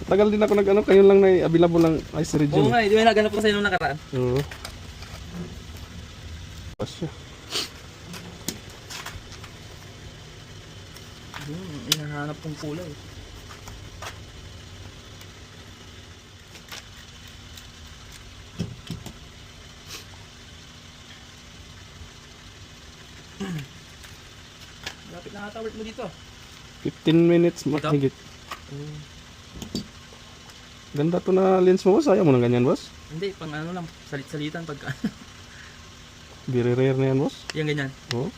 Tagal din ako nag-ano, kayo lang na available lang ice Oo region. nga, di ba naganap ko sa'yo nung nakaraan? Oo. Pasya. Hinahanap kong kulay. Lapit na ata work mo dito. 15 minutes mahigit. Ganda to na lens mo, boss. Ayaw mo ng ganyan, boss? Hindi, pang ano lang, salit-salitan pagka. Very rare na yan, boss. Yung ganyan. Oo.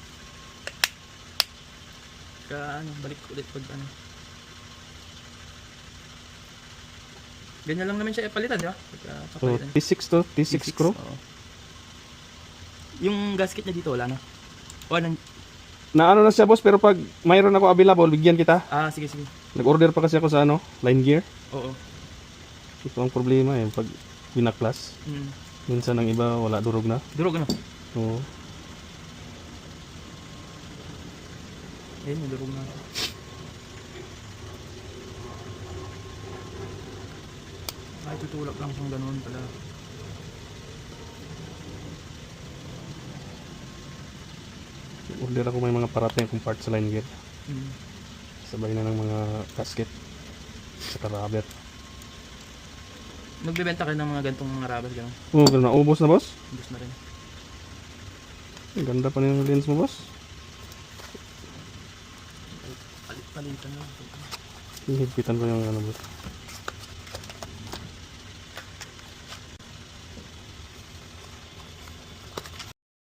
Ano, balik ulit pag ano. Ganyan lang naman siya ipalitan, di ba? Pagka So, papalitan. T6 to, T6 Pro. Oo. Yung gasket niya dito, wala na. O, Na ano na siya, boss, pero pag mayroon ako available, bigyan kita. sige, sige. Nag-order pa kasi ako sa ano, line gear. Oo. Ito ang problema eh, pag binaklas. Minsan ang iba wala durog na. Durog ano? Oo. Ayun, yung durog na. Ay, tutulak lang siyang ganun pala. Order ako may mga parating akong parts sa line gear. Sabay na ng mga gasket. Saka rubber. Magbebenta kayo ng mga gantong mga rabas gano'n. Oo, pero naubos na, boss. Ubus na rin. Ang ganda pa ng lens mo, boss. Palit-palitan na. Hihigpitan ko yung ano, boss.